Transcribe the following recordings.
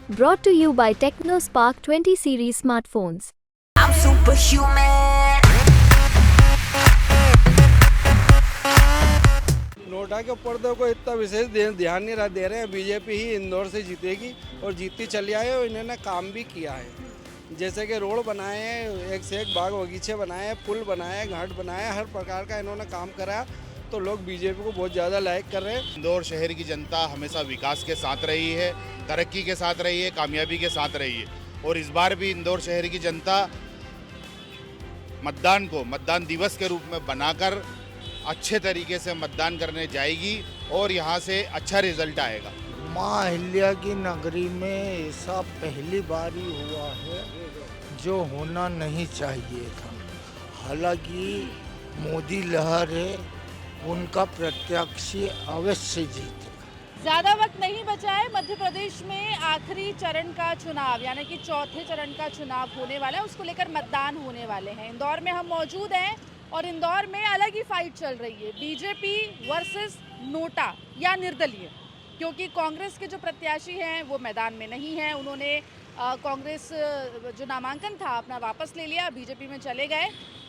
Brought to you by TechnoSpark 20 series smartphones. I'm superhuman. NOTA के ऊपर तो कोई इतना विशेष ध्यान नहीं दे रहे हैं। बीजेपी ही इंदौर से जीतेगी और जीतती चली आई है और इन्होंने काम भी किया है। जैसे कि रोड बनाए हैं, एक से एक बाग बगीचे बनाए हैं, पुल बनाए हैं, घाट बनाए हैं, हर प्रकार का इन्होंने काम करा, तो लोग बीजेपी को बहुत ज़्यादा लाइक कर रहे हैं। इंदौर शहर की जनता हमेशा विकास के साथ रही है, तरक्की के साथ रही है, कामयाबी के साथ रही है और इस बार भी इंदौर शहर की जनता मतदान को मतदान दिवस के रूप में बनाकर अच्छे तरीके से मतदान करने जाएगी और यहाँ से अच्छा रिजल्ट आएगा। माँ अहिल्या की नगरी में ऐसा पहली बार ही हुआ है जो होना नहीं चाहिए था। हालांकि मोदी लहर है, उनका प्रत्याशी अवश्य जीतेगा। ज़्यादा वक्त नहीं बचा है। मध्य प्रदेश में आखिरी चरण का चुनाव यानी कि चौथे चरण का चुनाव होने वाला है, उसको लेकर मतदान होने वाले हैं। इंदौर में हम मौजूद हैं और इंदौर में अलग ही फाइट चल रही है, बीजेपी वर्सेस नोटा या निर्दलीय, क्योंकि कांग्रेस के जो प्रत्याशी हैं वो मैदान में नहीं हैं। उन्होंने कांग्रेस जो नामांकन था अपना वापस ले लिया, बीजेपी में चले गए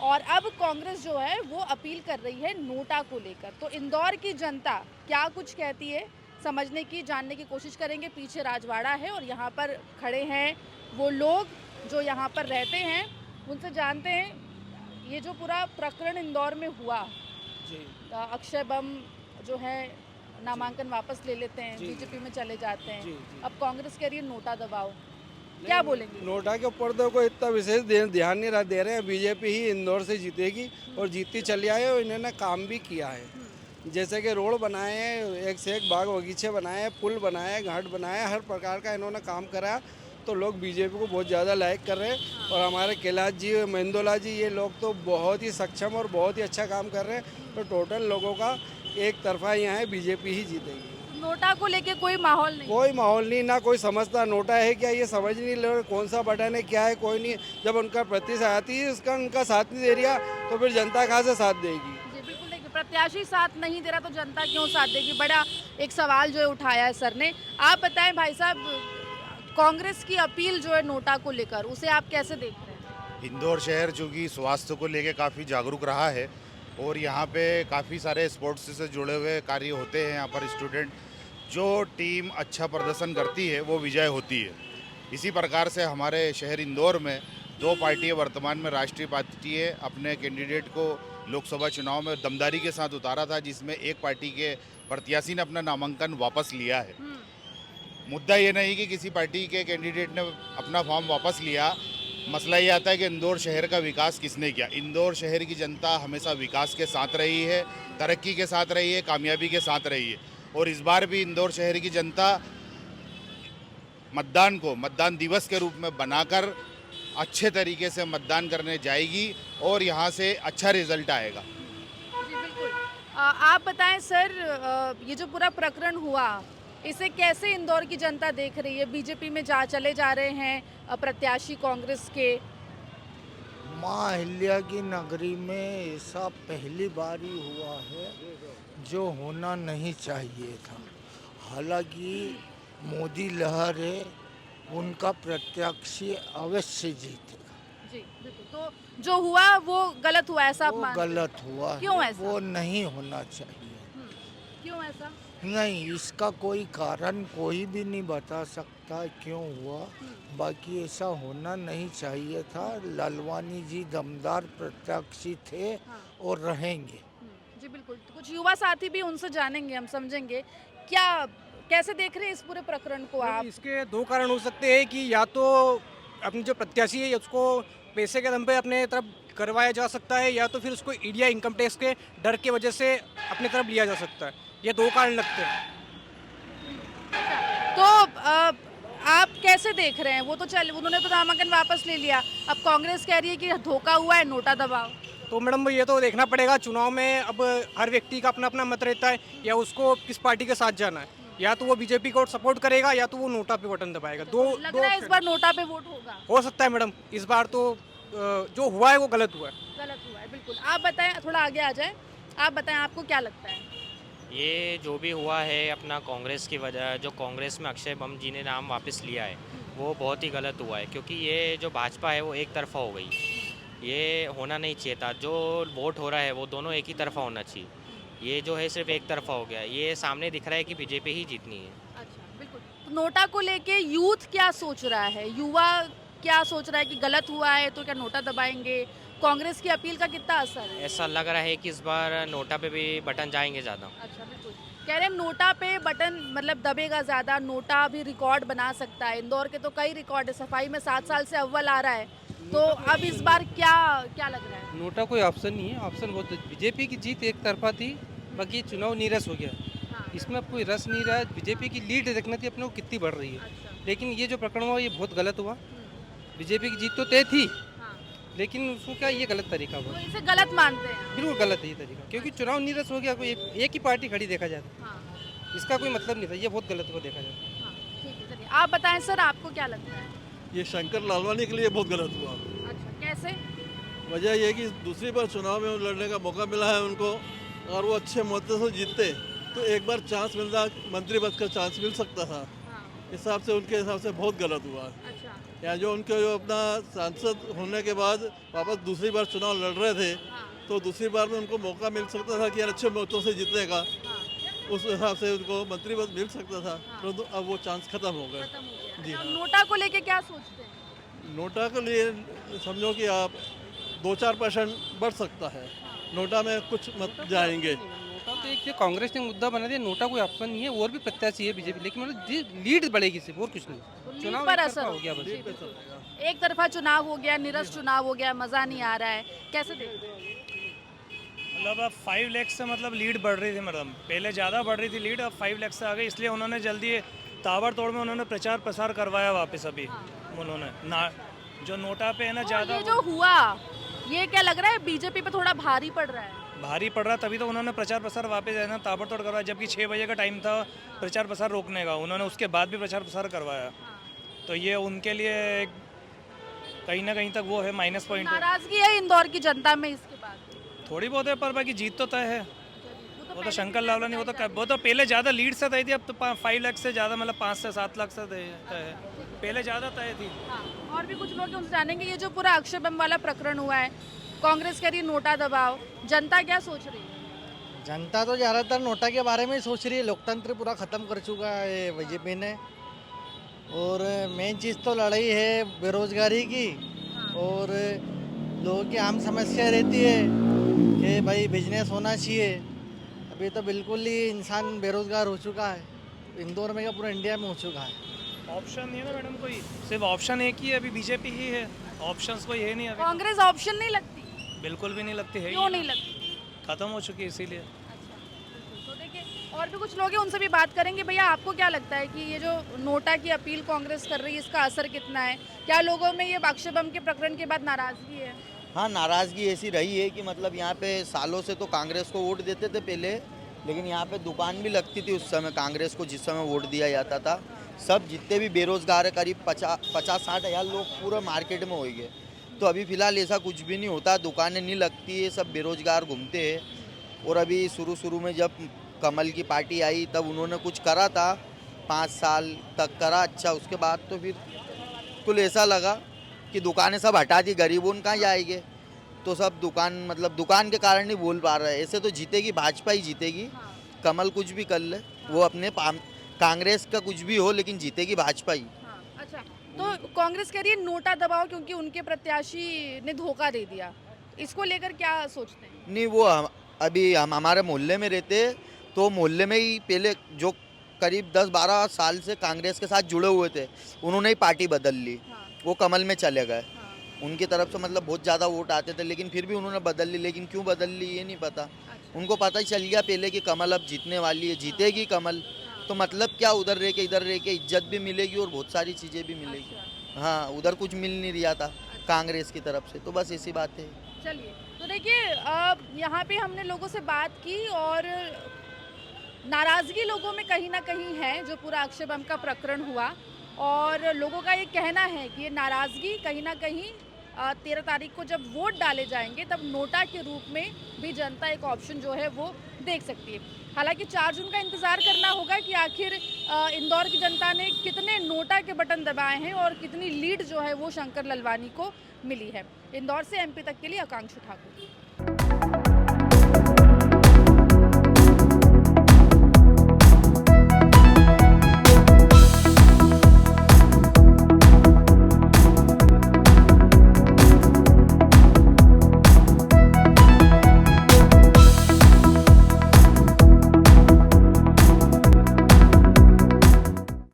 और अब कांग्रेस जो है वो अपील कर रही है नोटा को लेकर। तो इंदौर की जनता क्या कुछ कहती है समझने की, जानने की कोशिश करेंगे। पीछे राजवाड़ा है और यहाँ पर खड़े हैं वो लोग जो यहाँ पर रहते हैं, उनसे जानते हैं ये जो पूरा प्रकरण इंदौर में हुआ जी। अक्षय बम जो है नामांकन वापस ले लेते हैं, बीजेपी में चले जाते हैं, अब कांग्रेस कह रही है नोटा दबाओ, क्या बोलेंगे? नोटा के ऊपर तो कोई इतना विशेष ध्यान नहीं दे रहे हैं। बीजेपी ही इंदौर से जीतेगी और जीतती चली आई है और इन्होंने काम भी किया है। जैसे कि रोड बनाए हैं, एक से एक बाग बगीचे बनाए हैं, पुल बनाए हैं, घाट बनाए हैं, हर प्रकार का इन्होंने काम करा, तो लोग बीजेपी को बहुत ज़्यादा लाइक कर रहे हैं। और हमारे कैलाश जी, मेंदोला जी, ये लोग तो बहुत ही सक्षम और बहुत ही अच्छा काम कर रहे हैं। तो टोटल लोगों का एक तरफा यहाँ है, बीजेपी ही जीतेगी। नोटा को लेके कोई माहौल नहीं? कोई माहौल नहीं, ना कोई समझता नोटा है क्या, ये समझ नहीं ले रहे कौन सा बटन है, क्या है, कोई नहीं। जब उनका प्रतिशत आती है उसका उनका साथ नहीं दे रहा तो फिर जनता कहाँ से साथ देगी? जी बिल्कुल, देखिए प्रत्याशी साथ नहीं दे रहा तो जनता क्यों साथ देगी? बड़ा एक सवाल जो है उठाया है सर ने। आप बताएं भाई साहब, कांग्रेस की अपील जो है नोटा को लेकर, उसे आप कैसे देख रहे हैं? इंदौर शहर जो कि स्वास्थ्य को लेके काफ़ी जागरूक रहा है और यहाँ पे काफ़ी सारे स्पोर्ट्स से जुड़े हुए कार्य होते हैं। यहाँ पर स्टूडेंट जो टीम अच्छा प्रदर्शन करती है वो विजय होती है। इसी प्रकार से हमारे शहर इंदौर में दो पार्टियाँ वर्तमान में राष्ट्रीय पार्टी है अपने कैंडिडेट को लोकसभा चुनाव में दमदारी के साथ उतारा था, जिसमें एक पार्टी के प्रत्याशी ने अपना नामांकन वापस लिया है। मुद्दा ये नहीं कि किसी पार्टी के कैंडिडेट ने अपना फॉर्म वापस लिया, मसला ये आता है कि इंदौर शहर का विकास किसने किया। इंदौर शहर की जनता हमेशा विकास के साथ रही है, तरक्की के साथ रही है, कामयाबी के साथ रही है और इस बार भी इंदौर शहर की जनता मतदान को मतदान दिवस के रूप में बनाकर अच्छे तरीके से मतदान करने जाएगी और यहाँ से अच्छा रिजल्ट आएगा। जी बिल्कुल। आप बताएं सर, ये जो पूरा प्रकरण हुआ इसे कैसे इंदौर की जनता देख रही है? बीजेपी में चले जा रहे हैं प्रत्याशी कांग्रेस के। माँ अहिल्या की नगरी में ऐसा पहली बार ही हुआ है जो होना नहीं चाहिए था। हालांकि मोदी लहर है, उनका प्रत्याशी अवश्य जीतेगा। जी बिल्कुल। तो जो हुआ वो गलत हुआ, ऐसा आप वो मानते हैं? गलत हुआ, क्यों ऐसा? वो नहीं होना चाहिए। क्यों ऐसा? नहीं, इसका कोई कारण कोई भी नहीं बता सकता क्यों हुआ। बाकी ऐसा होना नहीं चाहिए था। लालवानी जी दमदार प्रत्याशी थे और रहेंगे। जी बिल्कुल। तो कुछ युवा साथी भी, उनसे जानेंगे, हम समझेंगे क्या कैसे देख रहे हैं इस पूरे प्रकरण को आप? इसके दो कारण हो सकते हैं कि या तो अपनी जो प्रत्याशी है उसको पैसे के दम पे अपने तरफ करवाया जा सकता है, या तो फिर उसको ईडी या इनकम टैक्स के डर की वजह से अपनी तरफ लिया जा सकता है। ये दो कारण लगते हैं। तो आप कैसे देख रहे हैं? वो तो उन्होंने तो नामांकन वापस ले लिया, अब कांग्रेस कह रही है कि धोखा हुआ है, नोटा दबाओ। तो मैडम ये तो देखना पड़ेगा चुनाव में। अब हर व्यक्ति का अपना अपना मत रहता है, या उसको किस पार्टी के साथ जाना है, या तो वो बीजेपी को सपोर्ट करेगा या तो वो नोटा पे बटन दबाएगा। लग रहा है इस बार नोटा पे वोट होगा। हो सकता है मैडम, इस बार तो जो हुआ है वो गलत हुआ है। गलत हुआ है बिल्कुल। आप बताएं, थोड़ा आगे आ जाए, आप बताएं आपको क्या लगता है? ये जो भी हुआ है अपना कांग्रेस की वजह, जो कांग्रेस में अक्षय बम जी ने नाम वापस लिया है वो बहुत ही गलत हुआ है, क्योंकि ये जो भाजपा है वो एक तरफा हो गई। ये होना नहीं चाहिए था। जो वोट हो रहा है वो दोनों एक ही तरफा होना चाहिए। ये जो है सिर्फ एक तरफा हो गया। ये सामने दिख रहा है कि बीजेपी ही जीतनी है। अच्छा, बिल्कुल। तो नोटा को लेके यूथ क्या सोच रहा है, युवा क्या सोच रहा है कि गलत हुआ है तो क्या नोटा दबाएंगे? कांग्रेस की अपील का कितना असर है? ऐसा लग रहा है कि इस बार नोटा पे भी बटन जाएंगे ज़्यादा। अच्छा, बिल्कुल। कह रहे हैं नोटा पे बटन मतलब दबेगा ज़्यादा, नोटा भी रिकॉर्ड बना सकता है। इंदौर के तो कई रिकॉर्ड है, सफाई में 7 साल से अव्वल आ रहा है। तो अब इस बार क्या क्या लग रहा है? नोटा कोई ऑप्शन नहीं है। ऑप्शन बहुत बीजेपी की जीत एक तरफा थी, बाकी चुनाव नीरस हो गया। हाँ, इसमें अब कोई रस नहीं रहा। बीजेपी की लीड देखना थी अपने को कितनी बढ़ रही है, अच्छा। लेकिन ये जो प्रकरण हुआ ये बहुत गलत हुआ। बीजेपी की जीत तो तय थी, हाँ। लेकिन उसको क्या ये गलत तरीका हुआ, तो इसे गलत मानते हैं? बिल्कुल गलत है ये तरीका, क्योंकि चुनाव नीरस हो गया। कोई एक ही पार्टी खड़ी देखा जाता, हाँ, इसका कोई मतलब नहीं था। ये बहुत गलत हुआ देखा जाता। हाँ, ठीक है। चलिए आप बताएं सर, आपको क्या लगता है? ये शंकर लालवानी के लिए बहुत गलत हुआ। अच्छा, कैसे? वजह यह है कि दूसरी बार चुनाव में लड़ने का मौका मिला है उनको, और वो अच्छे मत से जीतते तो एक बार चांस मिलता, मंत्री पद का चांस मिल सकता था। हाँ, हिसाब से उनके हिसाब से बहुत गलत हुआ। अच्छा, या जो उनके जो अपना सांसद होने के बाद वापस दूसरी बार चुनाव लड़ रहे थे, हाँ, तो दूसरी बार में उनको मौका मिल सकता था कि यार अच्छे मतों से जीतने का। हाँ, उस हिसाब से उनको मंत्री पद मिल सकता था, हाँ। परंतु अब वो चांस खत्म हो गए। खत्म हो गया। जी अच्छा, हाँ। नोटा को लेके क्या सोचते हैं? नोटा के लिए समझो कि आप 2-4% बढ़ सकता है, नोटा में कुछ मत जाएंगे। नोटा तो एक जो कांग्रेस ने मुद्दा बना दिया, नोटा कोई ऑप्शन नहीं है। और भी प्रत्याशी है बीजेपी, लेकिन मतलब लीड बढ़ेगी सिर्फ, और कुछ नहीं। तो लीड चुनाव पर एक असर तरफा हो गया बस। जी, बिल्कुल। एक तरफा चुनाव हो गया, निरस चुनाव हो गया, मजा नहीं आ रहा है। कैसे देखते हैं? मतलब अब 5 लाख से मतलब लीड बढ़ रही थी, मतलब पहले ज़्यादा बढ़ रही थी लीड, अब 5 लाख से आ गई। इसलिए उन्होंने जल्दी ताबड़तोड़ में उन्होंने प्रचार प्रसार करवाया वापस। अभी उन्होंने ना जो नोटा पे है ना तो ज़्यादा ये जो हुआ, ये क्या लग रहा है बीजेपी पे थोड़ा भारी पड़ रहा है? भारी पड़ रहा, तभी तो उन्होंने प्रचार प्रसार वापस है ना ताबड़तोड़ करवाया। जबकि 6 बजे का टाइम था प्रचार प्रसार रोकने का, उन्होंने उसके बाद भी प्रचार प्रसार करवाया। तो ये उनके लिए कहीं ना कहीं तक वो है माइनस पॉइंट है। नाराजगी है इंदौर की जनता में इसके बाद? थोड़ी बहुत है, पर बाकी जीत तो तय है। वो वो तो पहले शंकर से लालवानी, वो बताई तो पहले ज़्यादा लीड से तय थी। अब तो 5 लाख से ज़्यादा, मतलब 5 से 7 लाख से तय है। पहले ज़्यादा तय थी। हाँ, और भी कुछ लोग उनसे जानेंगे। ये जो पूरा अक्षय बम वाला प्रकरण हुआ है, कांग्रेस कह रही है नोटा दबाओ, जनता क्या सोच रही है? जनता तो ज़्यादातर नोटा के बारे में ही सोच रही है। लोकतंत्र पूरा ख़त्म कर चुका है बीजेपी ने, और मेन चीज़ तो लड़ाई है बेरोजगारी की, और लोगों की आम समस्या रहती है कि भाई बिजनेस होना चाहिए। अभी तो बिल्कुल ही इंसान बेरोजगार हो चुका है, इंदौर में क्या पूरा इंडिया में हो चुका है। ऑप्शन नहीं है ना मैडम, कोई सिर्फ ऑप्शन एक ही है अभी, बीजेपी ही है। ऑप्शंस कोई है नहीं अभी। कांग्रेस ऑप्शन नहीं लगती? बिल्कुल भी नहीं लगती है। क्यों नहीं लगती? खत्म हो चुकी है इसीलिए। अच्छा, बिल्कुल। तो देखिए, और भी कुछ लोग हैं, उनसे भी बात करेंगे। भैया आपको क्या लगता है कि ये जो नोटा की अपील कांग्रेस कर रही है, इसका असर कितना है? क्या लोगों में ये अक्षय बम के प्रकरण के बाद नाराजगी है? हाँ, नाराज़गी ऐसी रही है कि मतलब यहाँ पे सालों से तो कांग्रेस को वोट देते थे पहले, लेकिन यहाँ पे दुकान भी लगती थी उस समय कांग्रेस को, जिस समय वोट दिया जाता था। सब जितने भी बेरोजगार है, करीब 50-60 हज़ार लोग पूरा मार्केट में हो गए। तो अभी फ़िलहाल ऐसा कुछ भी नहीं होता, दुकानें नहीं लगती है, सब बेरोजगार घूमते हैं। और अभी शुरू में जब कमल की पार्टी आई तब उन्होंने कुछ करा था, 5 साल तक करा अच्छा। उसके बाद तो फिर कुल ऐसा लगा कि दुकानें सब हटा दी, गरीबों कहाँ जाएंगे। तो सब दुकान, मतलब दुकान के कारण नहीं बोल पा रहे हैं। ऐसे तो जीतेगी भाजपा ही जीतेगी, कमल कुछ भी कर ले, वो अपने कांग्रेस का कुछ भी हो, लेकिन जीतेगी भाजपा ही। हाँ, अच्छा। तो कांग्रेस कह रही है नोटा दबाओ क्योंकि उनके प्रत्याशी ने धोखा दे दिया, इसको लेकर क्या सोचते हैं? नहीं, वो अभी हम हमारे मोहल्ले में रहते, तो मोहल्ले में ही पहले जो करीब 10-12 साल से कांग्रेस के साथ जुड़े हुए थे, उन्होंने ही पार्टी बदल ली। हाँ, वो कमल में चले गए। हाँ, उनकी तरफ से मतलब बहुत ज़्यादा वोट आते थे, लेकिन फिर भी उन्होंने बदल ली। लेकिन क्यों बदल ली ये नहीं पता। अच्छा, उनको पता ही चल गया पहले कि कमल अब जीतने वाली है, जीतेगी कमल। तो मतलब क्या, उधर रह के इधर रह के इज्जत भी मिलेगी और बहुत सारी चीज़ें भी मिलेगी। अच्छा, हाँ, उधर कुछ मिल नहीं रहा था कांग्रेस की तरफ से, तो बस ऐसी बात है। चलिए। तो देखिए, अब यहाँ पे हमने लोगों से बात की और नाराज़गी लोगों में कहीं ना कहीं है, जो पूरा अक्षय बम का प्रकरण हुआ। और लोगों का ये कहना है कि ये नाराज़गी कहीं ना कहीं 13 तारीख को जब वोट डाले जाएंगे तब नोटा के रूप में भी जनता एक ऑप्शन जो है वो देख सकती है। हालांकि 4 जून का इंतज़ार करना होगा कि आखिर इंदौर की जनता ने कितने नोटा के बटन दबाए हैं और कितनी लीड जो है वो शंकर ललवानी को मिली है। इंदौर से MP तक के लिए आकांक्षी ठाकुर।